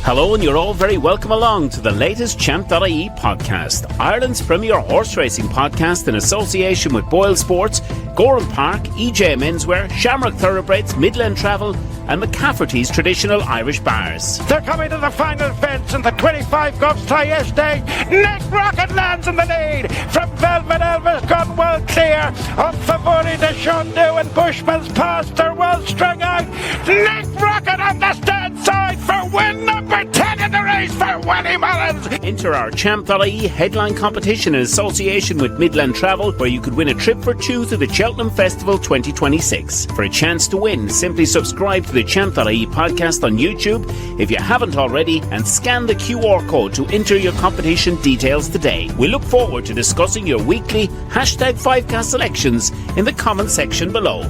Hello, and you're all very welcome along to the latest Champ.ie podcast, Ireland's premier horse racing podcast in association with Boyle Sports, Gorham Park, EJ Menswear, Shamrock Thoroughbreds, Midland Travel and McCafferty's traditional Irish bars. They're coming to the final fence and the 25 Govs tie yesterday. Nick Rocket lands in the lead from Velvet Elvis, gone well clear. Up Favori to Shundu and Bushman's past, they're well strung out. Nick Rocket on the stand side for win number 10 in the race for Willie Mullins. Enter our Champ.ie headline competition in association with Midland Travel, where you could win a trip for two to the Cheltenham Festival 2026. For a chance to win, simply subscribe to the Champ.ie podcast on YouTube if you haven't already, and scan the QR code to enter your competition details today. We look forward to discussing your weekly #5cast selections in the comment section below.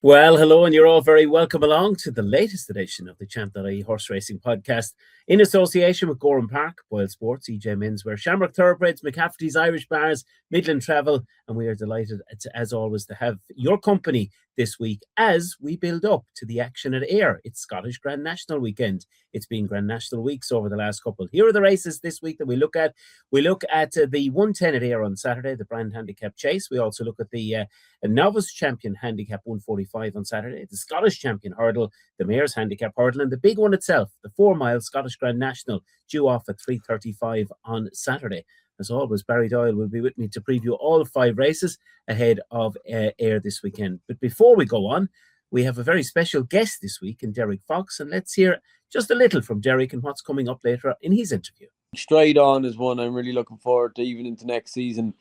Well, hello, and you're all very welcome along to the latest edition of the Champ.ie Horse Racing Podcast in association with Gorham Park, Boyle Sports, EJ Menswear, Shamrock Thoroughbreds, McCafferty's Irish Bars, Midland Travel, and we are delighted, as always, to have your company this week as we build up to the action at Ayr. It's Scottish Grand National weekend. It's been Grand National weeks over the last couple. Here are the races this week that we look at. We look at the 110 at Ayr on Saturday, the Brand Handicap Chase. We also look at the Novice Champion Handicap 145 on Saturday, the Scottish Champion Hurdle, the Mayor's Handicap Hurdle, and the big one itself, the 4 mile Scottish Grand National, due off at 3:35 on Saturday. As always, Barry Doyle will be with me to preview all 5 races ahead of Ayr this weekend. But before we go on, we have a very special guest this week in Derek Fox, and let's hear just a little from Derek and what's coming up later in his interview. Straight On is one I'm really looking forward to, even into next season.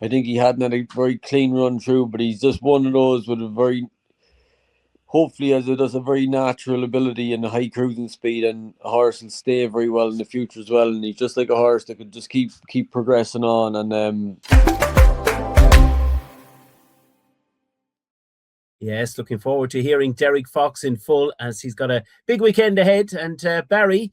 I think he hadn't had a very clean run through, but he's just one of those with a very, hopefully as it does, a very natural ability and a high cruising speed, and a horse will stay very well in the future as well. And he's just like a horse that could just keep progressing on. And yes, looking forward to hearing Derek Fox in full as he's got a big weekend ahead. And Barry,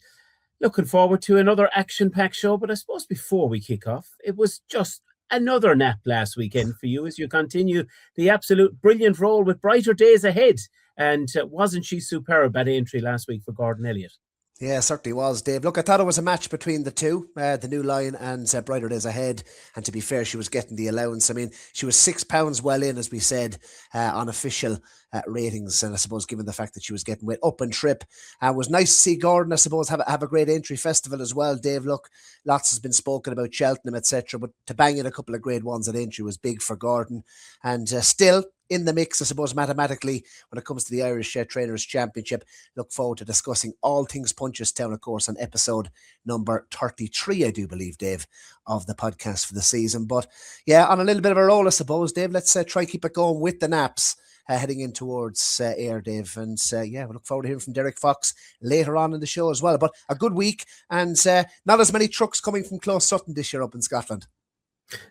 looking forward to another action-packed show. But I suppose before we kick off, it was just another nap last weekend for you as you continue the absolute brilliant role with brighter days ahead. And wasn't she superb at entry last week for Gordon Elliott? Yeah, certainly was, Dave. Look, I thought it was a match between the two, the New Lion and Brighter Days Ahead. And to be fair, she was getting the allowance. I mean, she was £6 well in, as we said, on official ratings. And I suppose given the fact that she was getting wet up and trip, it was nice to see Gordon, I suppose, have a great entry festival as well, Dave. Look, lots has been spoken about Cheltenham, etc. But to bang in a couple of grade ones at entry was big for Gordon. And still in the mix, I suppose, mathematically, when it comes to the Irish Trainers' Championship. Look forward to discussing all things Punchestown, of course, on episode number 33, I do believe, Dave, of the podcast for the season. But yeah, on a little bit of a roll, I suppose, Dave. Let's try keep it going with the naps heading in towards Ayr, Dave. And yeah, we look forward to hearing from Derek Fox later on in the show as well. But a good week, and not as many trucks coming from Close Sutton this year up in Scotland.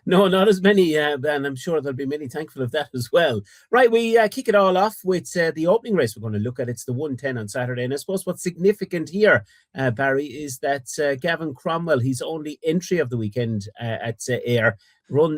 No, not as many, and I'm sure there'll be many thankful of that as well. Right, we kick it all off with the opening race we're going to look at. It's the 110 on Saturday, and I suppose what's significant here, Barry, is that Gavin Cromwell, his only entry of the weekend at Ayr,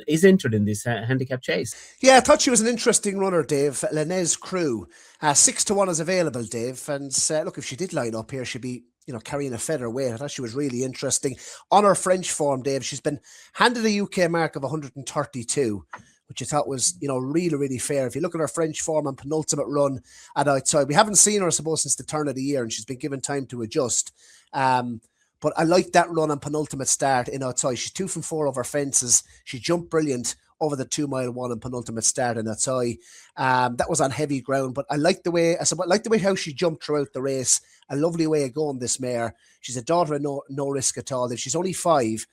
is entered in this handicap chase. Yeah, I thought she was an interesting runner, Dave. Lenez Crew, 6-1 is available, Dave. And look, if she did line up here, she'd be carrying a feather weight. I thought she was really interesting. On her French form, Dave, she's been handed a UK mark of 132, which I thought was, really, really fair. If you look at her French form and penultimate run at outside, we haven't seen her, I suppose, since the turn of the year, and she's been given time to adjust. But I like that run and penultimate start in outside. She's 2 from 4 over fences. She jumped brilliant over the 2 mile one and penultimate start in outside. That was on heavy ground, but I like the way how she jumped throughout the race. A lovely way of going, this mare. She's a daughter of no risk at all. She's only 5.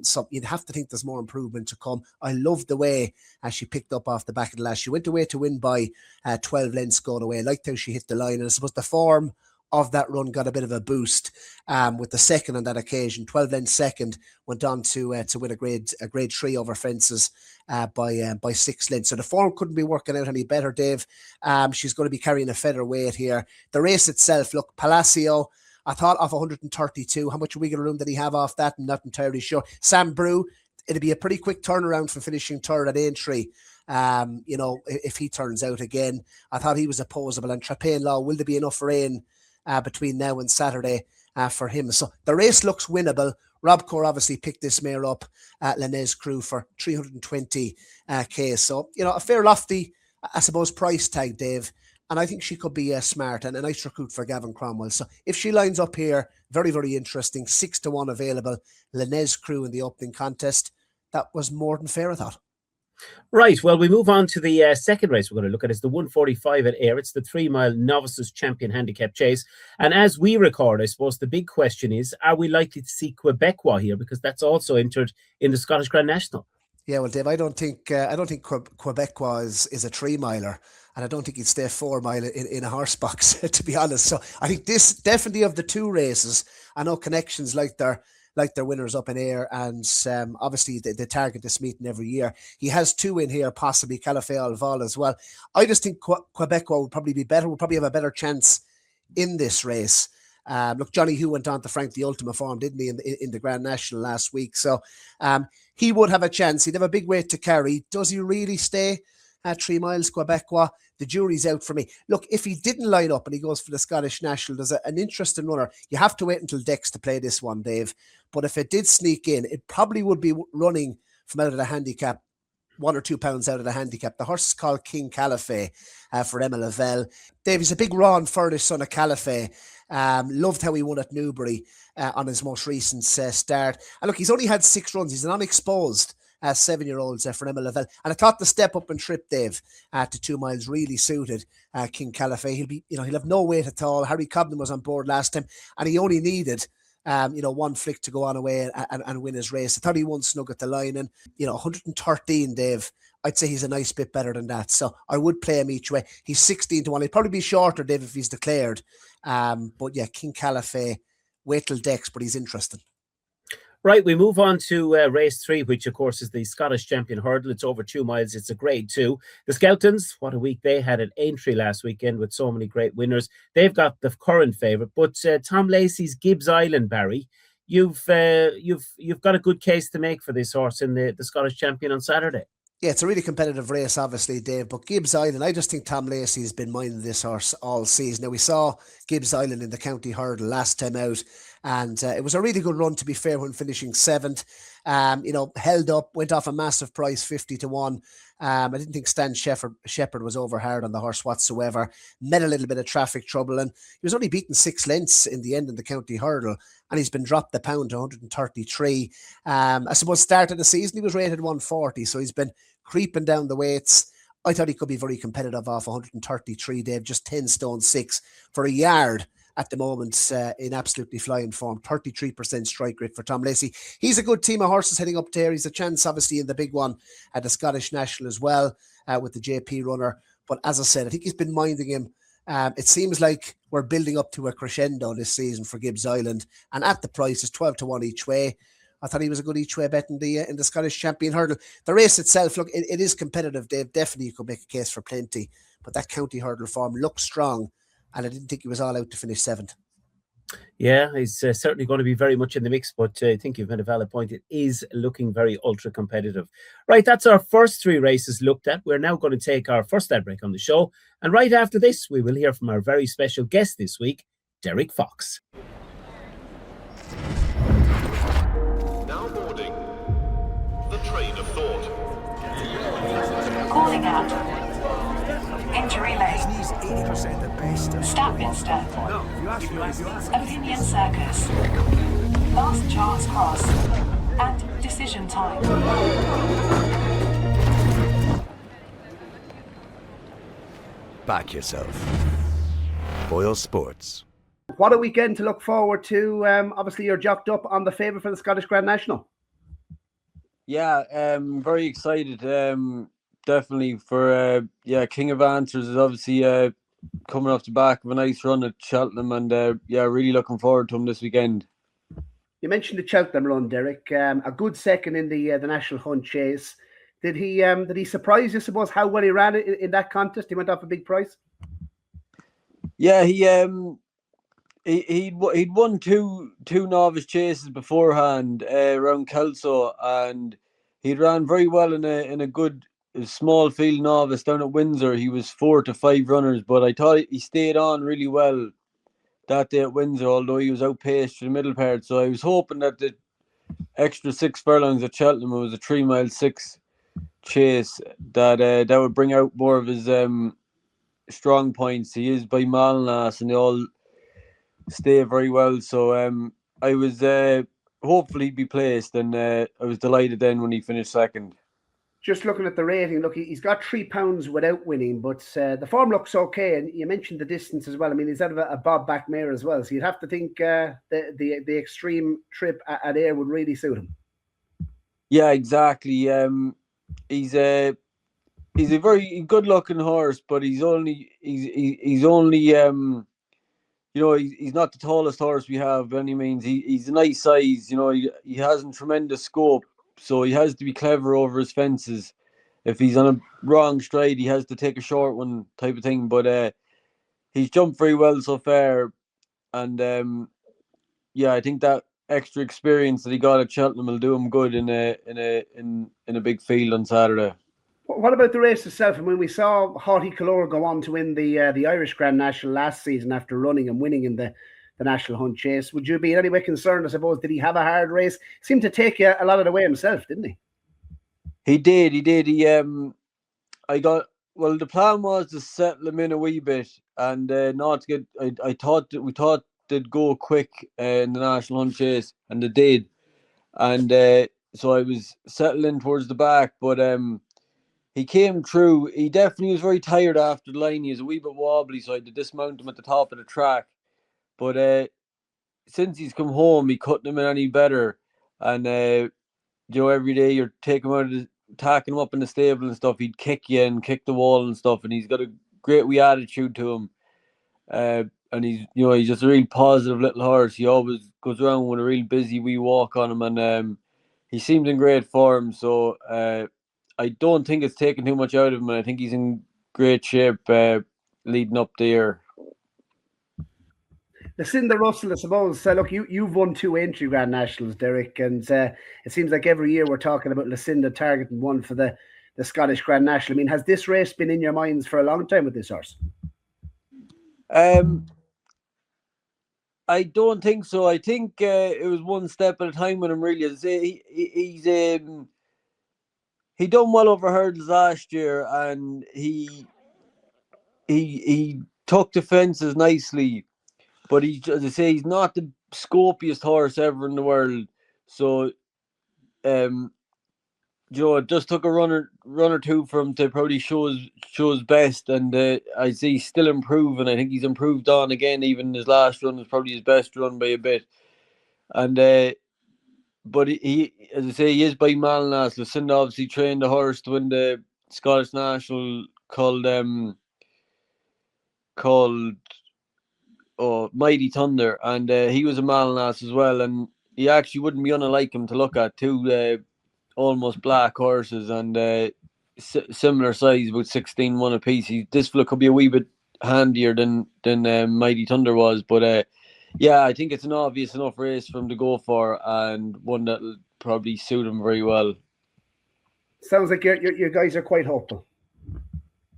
So you'd have to think there's more improvement to come. I love the way she picked up off the back of the last. She went away to win by 12 lengths going away. I liked how she hit the line. And I suppose the form of that run got a bit of a boost with the second on that occasion. 12 lengths second, went on to win a grade 3 over fences by 6 lengths. So the form couldn't be working out any better, Dave. She's going to be carrying a featherweight here. The race itself, look, Palacio, I thought off 132. How much wiggle room did he have off that? I'm not entirely sure. Sam Brew, it'd be a pretty quick turnaround from finishing third at entry. If he turns out again. I thought he was opposable. And Trapain Law, will there be enough rain between now and Saturday for him? So the race looks winnable. Rob Corr obviously picked this mare up at Lenez Crew for 320k. So, a fair lofty, I suppose, price tag, Dave. And I think she could be smart and a nice recruit for Gavin Cromwell. So if she lines up here, very, very interesting. 6-1 available. Lenez Crew in the opening contest. That was more than fair, I thought. Right, well, we move on to the second race we're going to look at. It's the 145 at Ayr. It's the 3-mile Novices Champion Handicap Chase. And as we record, I suppose the big question is, are we likely to see Quebecois here? Because that's also entered in the Scottish Grand National. Yeah, well, Dave, I don't think Quebecois is a 3-miler. And I don't think he'd stay 4 mile in a horse box, to be honest. So I think this definitely of the two races, I know Connections like their winners up in Ayr, and obviously they target this meeting every year. He has 2 in here, possibly Calafé Alval as well. I just think Quebecois would probably be better, would probably have a better chance in this race. Look, Johnny Hu went on to Frank the Ultima form, didn't he, in the Grand National last week? So he would have a chance. He'd have a big weight to carry. Does he really stay at 3 miles, Quebecois? The jury's out for me. Look, if he didn't line up and he goes for the Scottish National, there's an interesting runner. You have to wait until Dex to play this one, Dave. But if it did sneak in, it probably would be running from out of the handicap, 1 or 2 pounds out of the handicap. The horse is called King Calafé for Emma Lavelle. Dave, he's a big raw and furnished son of Calafé. Loved how he won at Newbury on his most recent start. And look, he's only had 6 runs. He's an unexposed 7-year-olds for Emma Lavelle. And I thought the step up and trip, Dave, to 2 miles really suited King Calafé. He'll have no weight at all. Harry Cobden was on board last time, and he only needed 1 flick to go on away and win his race. I thought he won snug at the line, and 113, Dave. I'd say he's a nice bit better than that. So I would play him each way. He's 16-1. He'd probably be shorter, Dave, if he's declared. But yeah, King Calafé, wait till Dex, but he's interesting. Right, we move on to race 3, which of course is the Scottish Champion Hurdle. It's over 2 miles. It's a grade 2. The Skeltons, what a week they had at Aintree last weekend with so many great winners. They've got the current favourite, but Tom Lacey's Gibbs Island, Barry, you've got a good case to make for this horse in the Scottish Champion on Saturday. Yeah, it's a really competitive race, obviously, Dave. But Gibbs Island, I just think Tom Lacey has been minding this horse all season. Now, we saw Gibbs Island in the county hurdle last time out, and it was a really good run, to be fair, when finishing 7th. Held up, went off a massive price, 50-1. I didn't think Stan Shepherd was over hard on the horse whatsoever. Met a little bit of traffic trouble, and he was only beaten 6 lengths in the end in the county hurdle, and he's been dropped the pound to 133. I suppose start of the season he was rated 140, so he's been creeping down the weights. I thought he could be very competitive off 133, Dave, just 10 stone 6 for a yard at the moment, in absolutely flying form. 33% strike rate for Tom Lacey. He's a good team of horses heading up there. He's a chance, obviously, in the big one at the Scottish National as well, with the JP runner. But as I said, I think he's been minding him. It seems like we're building up to a crescendo this season for Gibbs Island, and at the price is 12-1 each way. I thought he was a good each way bet in the Scottish Champion Hurdle. The race itself, look, it is competitive, Dave. Definitely you could make a case for plenty, but that county hurdle form looks strong, and I didn't think he was all out to finish 7th. Yeah, he's certainly going to be very much in the mix, but I think you've made a valid point. It is looking very ultra competitive. Right, that's our first 3 races looked at. We're now going to take our first ad break on the show, and right after this, we will hear from our very special guest this week, Derek Fox. Now boarding the train of thought. Calling out. Injury Lane. Statminster. Opinion Circus. Last Chance Cross. And Decision Time. Back yourself. Boyle Sports. What a weekend to look forward to. Obviously, you're jocked up on the favourite for the Scottish Grand National. Yeah, very excited. Definitely for King of Answers is obviously coming off the back of a nice run at Cheltenham, and really looking forward to him this weekend. You mentioned the Cheltenham run, Derek. A good second in the National Hunt Chase. Did he surprise you, I suppose, how well he ran in that contest? He went off a big price. Yeah, he'd won two novice chases beforehand around Kelso, and he'd ran very well in a good small field novice down at Windsor. He was 4 to 5 runners, but I thought he stayed on really well that day at Windsor, although he was outpaced for the middle part. So I was hoping that the extra 6 furlongs at Cheltenham, it was a 3 mile 6 chase, that would bring out more of his strong points. He is by Malnas and they all stay very well. So I was hopefully he'd be placed, and I was delighted then when he finished second. Just looking at the rating, look, he's got £3 without winning, but the form looks okay. And you mentioned the distance as well. I mean, he's out of a bob back mare as well, so you'd have to think the extreme trip at Ayr would really suit him. Yeah, exactly. He's a very good looking horse, but he's only he's not the tallest horse we have by any means. He's a nice size. He hasn't tremendous scope, so he has to be clever over his fences. If he's on a wrong stride, he has to take a short one type of thing. But he's jumped very well so far, and I think that extra experience that he got at Cheltenham will do him good in a big field on Saturday. What about the race itself? I mean, we saw Haughty Calor go on to win the Irish Grand National last season after running and winning in the National Hunt Chase. Would you be in any way concerned, I suppose? Did he have a hard race? Seemed to take you a lot of the way himself, didn't he? He did. The plan was to settle him in a wee bit and not to get. We thought they'd go quick in the National Hunt Chase, and they did. And so I was settling towards the back, but he came through. He definitely was very tired after the line. He was a wee bit wobbly, so I had to dismount him at the top of the track. But since he's come home, he couldn't have been any better. And every day you're taking him out, tacking him up in the stable and stuff, he'd kick you and kick the wall and stuff. And he's got a great wee attitude to him. And he's just a real positive little horse. He always goes around with a real busy wee walk on him, and he seems in great form. So I don't think it's taken too much out of him, and I think he's in great shape leading up there. Lucinda Russell, I suppose. Look, you've won 2 entry Grand Nationals, Derek, and it seems like every year we're talking about Lucinda targeting one for the Scottish Grand National. I mean, has this race been in your minds for a long time with this horse? I don't think so. I think it was one step at a time with him, really. As I say, he done well over hurdles last year, and he took the fences nicely. But as I say, he's not the scopiest horse ever in the world. So, it just took a run or two for him to probably show his best, and I see he's still improving. I think he's improved on again. Even his last run was probably his best run by a bit. And but he, as I say, he is by Malnas. Lucinda obviously trained the horse to win the Scottish National called Mighty Thunder, and he was a Malnas as well, and he actually wouldn't be unlike him to look at. 2 almost black horses, and similar size, about 16-1 apiece. This fella could be a wee bit handier than Mighty Thunder was, but I think it's an obvious enough race for him to go for, and one that'll probably suit him very well. Sounds like your guys are quite hopeful.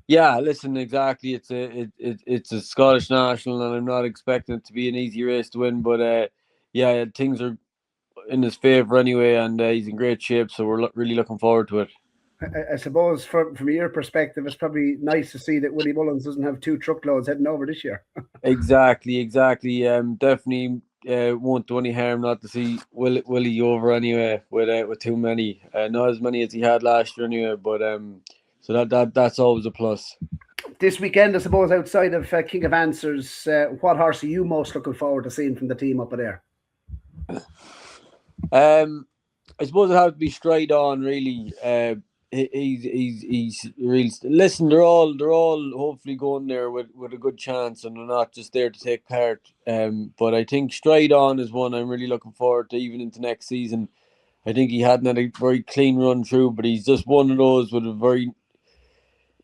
Yeah, listen, exactly. It's a Scottish National, and I'm not expecting it to be an easy race to win, but things are in his favour anyway, and he's in great shape, so we're really looking forward to it. I suppose from your perspective, it's probably nice to see that Willie Mullins doesn't have 2 truckloads heading over this year. Exactly. Definitely won't do any harm not to see Willie over anyway with too many. Not as many as he had last year anyway, but so that's always a plus. This weekend, I suppose, outside of King of Answers, what horse are you most looking forward to seeing from the team up there? I suppose it has to be Stride On, really. He's really, listen, they're all hopefully going there with a good chance, and they're not just there to take part. But I think Stride On is one I'm really looking forward to, even into next season. I think he hadn't had a very clean run through, but he's just one of those with a very,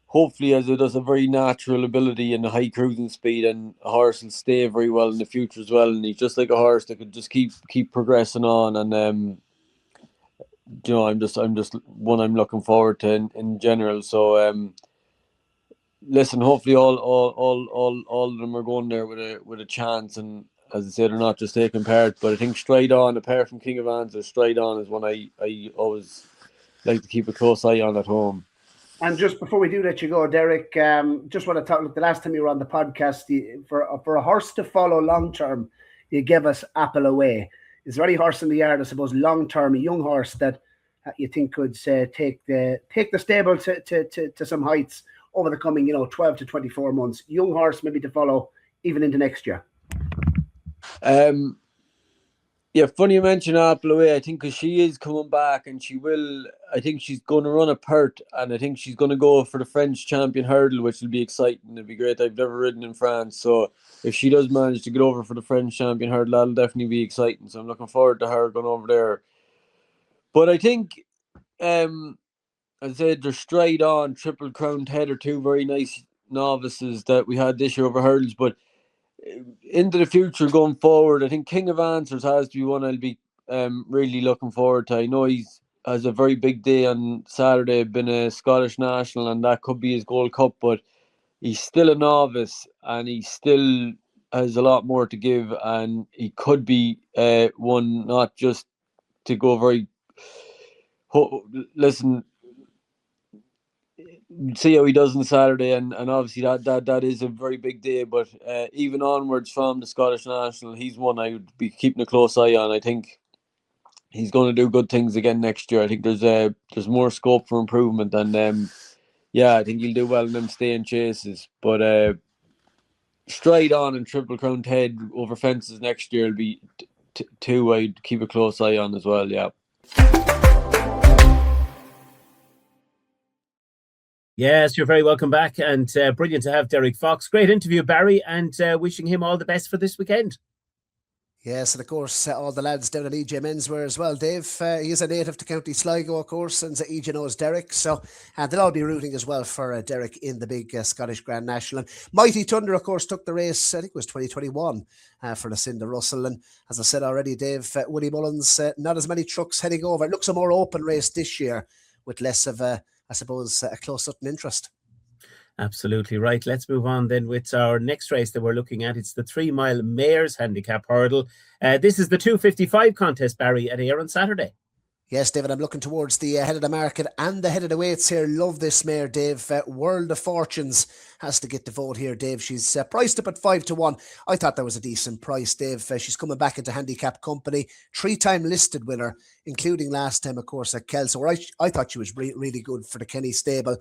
hopefully, as it does, a very natural ability and a high cruising speed, and a horse will stay very well in the future as well. And he's just like a horse that could just keep progressing on. And I'm just one I'm looking forward to in general. So listen, hopefully all of them are going there with a chance, and as I said, they're not just taking part. But I think Stride On, apart from King of Answers, Stride On is one I always like to keep a close eye on at home. And just before we do let you go, Derek, just want to talk. Look, the last time you were on the podcast, for a horse to follow long term, you gave us Apple Away. Is there any horse in the yard, I suppose, long term, a young horse that you think could take the stable to some heights over the coming 12 to 24 months? Young horse maybe to follow even into next year. Yeah, funny you mention Apple Away. I think because she is coming back, and she will. I think she's going to run a Pert, and I think she's going to go for the French champion hurdle, which will be exciting. It'll be great. I've never ridden in France, so if she does manage to get over for the French champion hurdle, that'll definitely be exciting. So I'm looking forward to her going over there. But I think, as I said, there's Stride On, Triple Crowned Head are two very nice novices that we had this year over hurdles, but into the future going forward, I think King of Answers has to be one I'll be really looking forward to. I know he's has a very big day on Saturday, been a Scottish national, and that could be his Gold Cup, but he's still a novice and he still has a lot more to give, and he could be one not just to go very listen, see how he does on Saturday, and obviously that is a very big day, but even onwards from the Scottish National, he's one I would be keeping a close eye on. I think he's going to do good things again next year. I think there's more scope for improvement, and I think he'll do well in them staying chases, but Stride On and Triple Crowned Head over fences next year will be two I'd keep a close eye on as well. Yes, you're very welcome back, and brilliant to have Derek Fox. Great interview, Barry, and wishing him all the best for this weekend. Yes, and of course, all the lads down at EJ Menswear as well, Dave. He is a native to County Sligo, of course, and EJ knows Derek, so they'll all be rooting as well for Derek in the big Scottish Grand National. And Mighty Thunder, of course, took the race, I think it was 2021, for Lucinda Russell. And as I said already, Dave, Willie Mullins, not as many trucks heading over. It looks a more open race this year with less of a close-up interest. Absolutely right. Let's move on then with our next race that we're looking at. It's the 3 Mile Mares Handicap Hurdle. This is the 255 contest, Barry, at Ayr on Saturday. Yes, David, I'm looking towards the head of the market and the head of the weights here. Love this mare, Dave. World of Fortunes has to get the vote here, Dave. She's priced up at 5-1. I thought that was a decent price, Dave. She's coming back into handicap company. 3-time listed winner, including last time, of course, at Kelso, where I thought she was really good for the Kenny stable.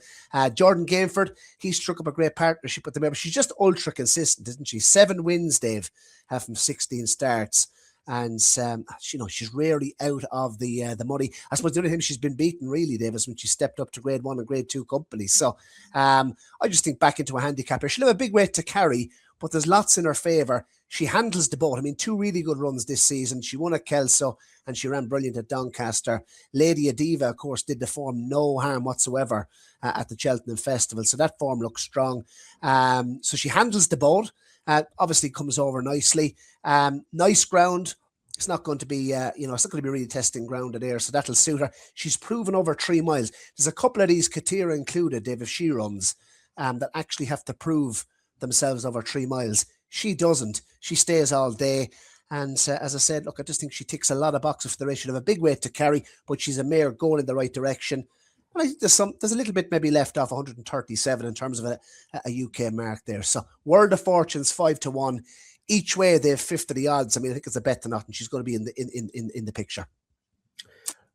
Jordan Gainford, he struck up a great partnership with the mare, but she's just ultra consistent, isn't she? 7 wins, Dave, from 16 starts. And she's rarely out of the money. I suppose the only time she's been beaten really, Dave, is when she stepped up to Grade 1 and Grade 2 companies. So I just think back into a handicapper. She'll have a big weight to carry, but there's lots in her favour. She handles the boat. I mean, 2 really good runs this season. She won at Kelso and she ran brilliant at Doncaster. Lady Adiva, of course, did the form no harm whatsoever at the Cheltenham Festival. So that form looks strong. So she handles the boat. Obviously comes over nicely. Nice ground. It's not going to be, it's not going to be really testing ground at Ayr, so that'll suit her. She's proven over 3 miles. There's a couple of these, Katira included, Dave, if she runs, that actually have to prove themselves over 3 miles. She doesn't. She stays all day. And as I said, look, I just think she ticks a lot of boxes for the race. She'll have a big weight to carry, but she's a mare going in the right direction. And I think there's a little bit maybe left off 137 in terms of a UK mark there. So World of Fortunes 5-1 each way. They have 5th of the odds. I mean, I think it's a bet to nothing. She's going to be in the picture.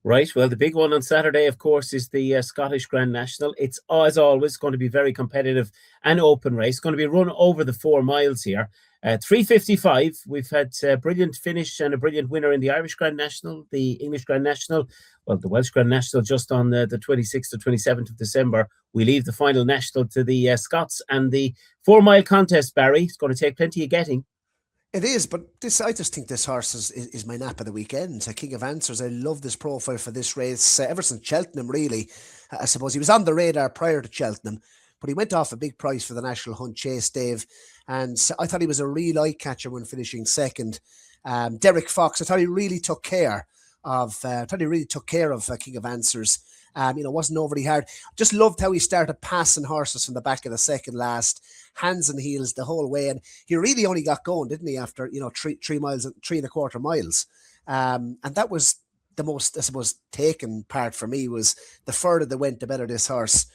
Right. Well, the big one on Saturday, of course, is the Scottish Grand National. It's as always going to be very competitive and open race. Going to be run over the 4 miles here. 3:55. We've had a brilliant finish and a brilliant winner in the Irish Grand National, the English Grand National, the Welsh Grand National just on the 26th or 27th of December. We leave the final national to the Scots, and the 4 mile contest, Barry, is going to take plenty of getting. It is, but I just think this horse is my nap of the weekend. A King of Answers. I love this profile for this race. Ever since Cheltenham, really. I suppose he was on the radar prior to Cheltenham, but he went off a big price for the National Hunt Chase, Dave. And I thought he was a real eye catcher when finishing second. Derek Fox, I thought he really took care thought he really took care of King of Answers. Wasn't overly hard. Just loved how he started passing horses from the back of the second last, hands and heels the whole way. And he really only got going, didn't he, after, 3 miles and 3.25 miles. And that was the most, I suppose, taken part for me, was the further they went, the better this horse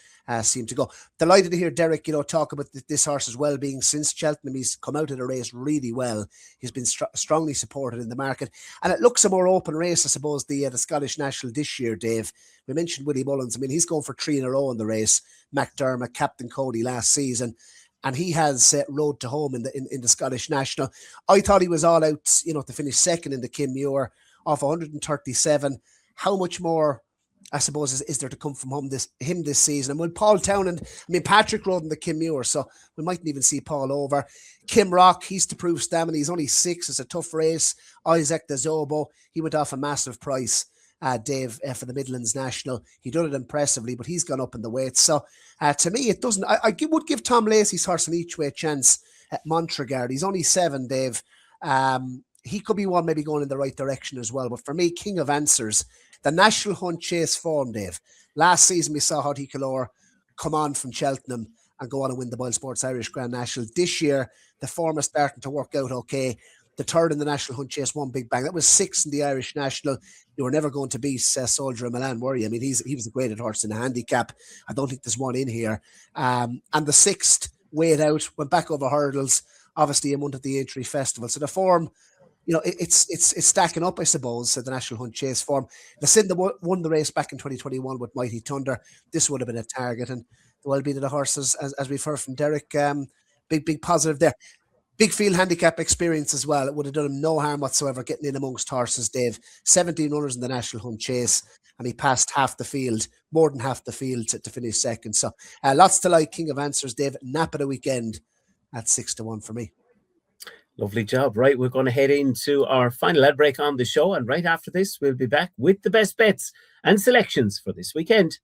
seemed to go. Delighted to hear Derek, talk about this horse's well-being since Cheltenham. He's come out of the race really well. He's been strongly supported in the market, and it looks a more open race, I suppose, the Scottish National this year, Dave. We mentioned Willie Mullins. I mean, he's going for 3 in a row in the race. McDermott, Captain Cody last season, and he has rode to home in the Scottish National. I thought he was all out, to finish second in the Kim Muir off 137. How much more, I suppose, is there to come from him this season? And when Paul Townend, Patrick rode in the Kim Muir, so we mightn't even see Paul over. Kim Rock, he's to prove stamina. He's only 6. It's a tough race. Isaac de Zobo, he went off a massive price, Dave, for the Midlands National. He done it impressively, but he's gone up in the weight. So to me, it doesn't. I would give Tom Lacey's horse an each way chance at Montregard. He's only 7, Dave. He could be one maybe going in the right direction as well. But for me, King of Answers, the National Hunt Chase form, Dave. Last season, we saw Hottie Calore come on from Cheltenham and go on and win the Boyle Sports Irish Grand National. This year, the form is starting to work out okay. The 3rd in the National Hunt Chase, one big bang. That was 6th in the Irish National. You were never going to beat Soldier of Milan, were you? I mean, he was a graded horse in a handicap. I don't think there's one in here. And the 6th, weighed out, went back over hurdles, obviously a month at the Aintree Festival. So the form, it's stacking up, I suppose, the National Hunt Chase form. The Cinda won the race back in 2021 with Mighty Thunder. This would have been a target, and the well-being of the horses, as we've heard from Derek, big positive there. Big field handicap experience as well. It would have done him no harm whatsoever getting in amongst horses, Dave. 17 runners in the National Hunt Chase, and he passed half the field, more than half the field to finish second. So lots to like. King of Answers, Dave. Nap of the weekend at 6-1 for me. Lovely job. Right, we're going to head into our final ad break on the show, and right after this, we'll be back with the best bets and selections for this weekend.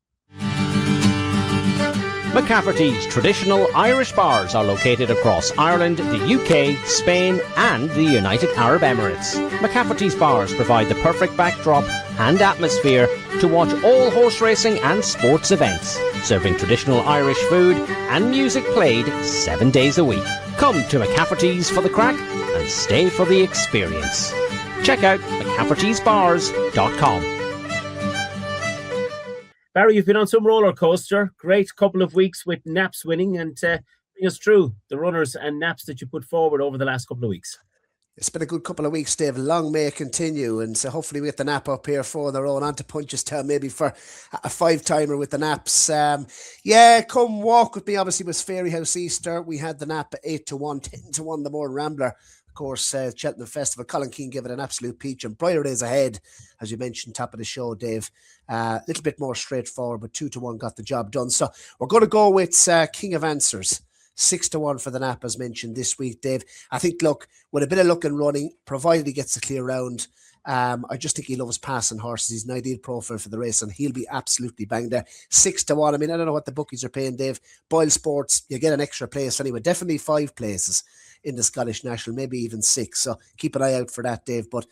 McCafferty's traditional Irish bars are located across Ireland, the UK, Spain and the United Arab Emirates. McCafferty's bars provide the perfect backdrop and atmosphere to watch all horse racing and sports events, serving traditional Irish food and music played 7 days a week. Come to McCafferty's for the crack and stay for the experience. Check out McCafferty'sbars.com. Barry, you've been on some roller coaster. Great couple of weeks with Naps winning, and bring us through the runners and Naps that you put forward over the last couple of weeks. It's been a good couple of weeks, Dave. Long may it continue, and so hopefully we get the Nap up here for their own. On to Punchestown maybe for a 5-timer with the Naps. Come walk with me. Obviously, it was Fairyhouse Easter. We had the Nap at 8-1, 10-1 the Moore Rambler. Of course, Cheltenham Festival. Colin Keane gave it an absolute peach, and brighter days ahead, as you mentioned, top of the show, Dave. A little bit more straightforward, but 2-1 got the job done. So we're going to go with King of Answers. 6-1 for the Nap, as mentioned this week, Dave. I think, look, with a bit of luck and running, provided he gets a clear round, I just think he loves passing horses. He's an ideal profile for the race, and he'll be absolutely banged there. 6-1. I mean, I don't know what the bookies are paying, Dave. Boyle Sports, you get an extra place anyway. Definitely 5 places in the Scottish National, maybe even 6. So keep an eye out for that, Dave. But,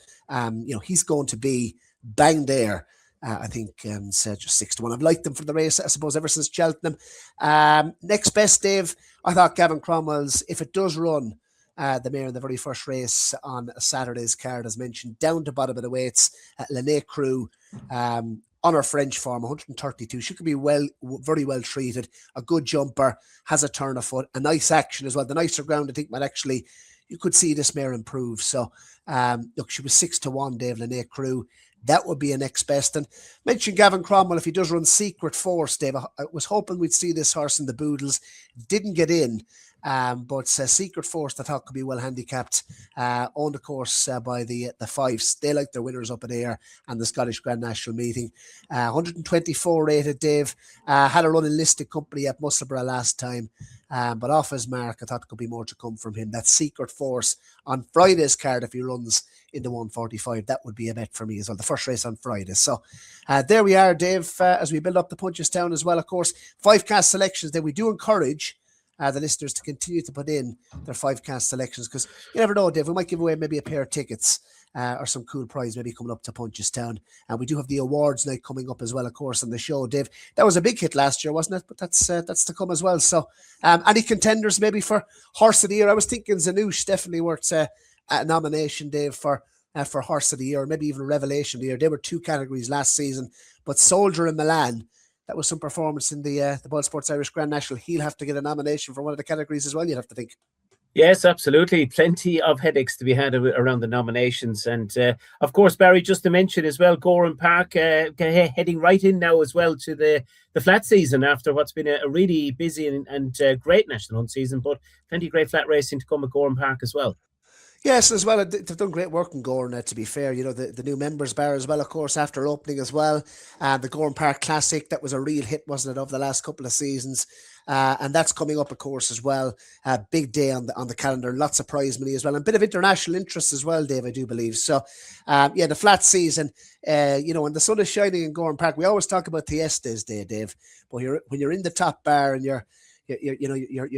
he's going to be bang there. I think just 6-1. I've liked them for the race, I suppose, ever since Cheltenham. Next best, Dave, I thought Gavin Cromwell's, if it does run, the mare in the very first race on Saturday's card, as mentioned, down to bottom of the weights, Lene Crew, on her French form, 132. She could be very well treated. A good jumper, has a turn of foot, a nice action as well. The nicer ground, I think, might actually, you could see this mare improve. So, look, she was 6-1, Dave, Lene Crew. That would be a next best. And mention Gavin Cromwell, if he does run Secret Force, Dave, I was hoping we'd see this horse in the Boodles. Didn't get in. But Secret Force, I thought, could be well handicapped. Owned, of course, by the Fives. They like their winners up in Ayr and the Scottish Grand National meeting. 124 rated, Dave. Had a run in listed company at Musselburgh last time. But off his mark, I thought there could be more to come from him. That Secret Force on Friday's card, if he runs in the 145, that would be a bet for me as well. The first race on Friday. So there we are, Dave, as we build up the Punchestown as well. Of course, 5-cast selections that we do encourage the listeners to continue to put in their 5-cast selections, because you never know, Dave, we might give away maybe a pair of tickets or some cool prize maybe coming up to Punchestown. And we do have the awards night coming up as well, of course, on the show, Dave. That was a big hit last year, wasn't it? But that's to come as well. So any contenders maybe for Horse of the Year? I was thinking Zanouche definitely worth a nomination, Dave, for Horse of the Year, maybe even Revelation of the Year. They were 2 categories last season. But Soldier in Milan, that was some performance in the Boyle Sports Irish Grand National. He'll have to get a nomination for one of the categories as well, you'd have to think. Yes, absolutely. Plenty of headaches to be had around the nominations. And of course, Barry, just to mention as well, Gorham Park heading right in now as well to the flat season after what's been a really busy and great national hunt season, but plenty of great flat racing to come at Gorham Park as well. Yes, as well. They've done great work in Gorham, to be fair. You know, the new members bar as well, of course, after opening as well. The Gorham Park Classic, that was a real hit, wasn't it, over the last couple of seasons. And that's coming up, of course, as well. Big day on the calendar. Lots of prize money as well. And a bit of international interest as well, Dave, I do believe. So, the flat season, when the sun is shining in Gorham Park, we always talk about Tiestes Day, Dave. But when you're in the top bar and you're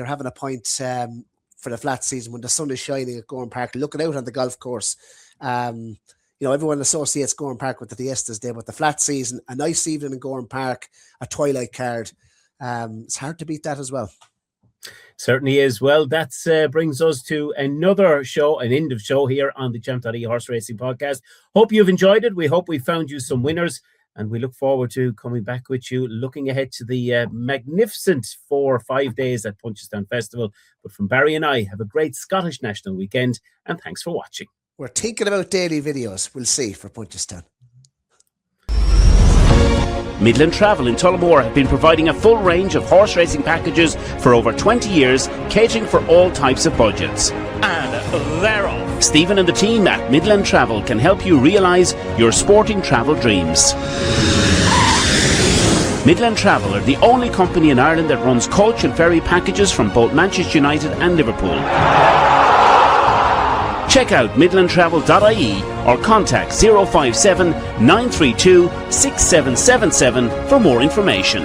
having a pint for the flat season, when the sun is shining at Gorham Park, looking out on the golf course, everyone associates Gorham Park with the Tiestes Day, but the flat season, a nice evening in Gorham Park, a twilight card, it's hard to beat that as well. Certainly is. Well, that brings us to another show, an end of show here on the Champ.ie Horse Racing Podcast. Hope you've enjoyed it. We hope we found you some winners, and we look forward to coming back with you, looking ahead to the magnificent 4 or 5 days at Punchestown Festival. But from Barry and I, have a great Scottish National weekend, and thanks for watching. We're thinking about daily videos. We'll see for Punchestown. Midland Travel in Tullamore have been providing a full range of horse racing packages for over 20 years, catering for all types of budgets. And they're off. Stephen and the team at Midland Travel can help you realise your sporting travel dreams. Midland Travel are the only company in Ireland that runs coach and ferry packages from both Manchester United and Liverpool. Check out midlandtravel.ie or contact 057 932 6777 for more information.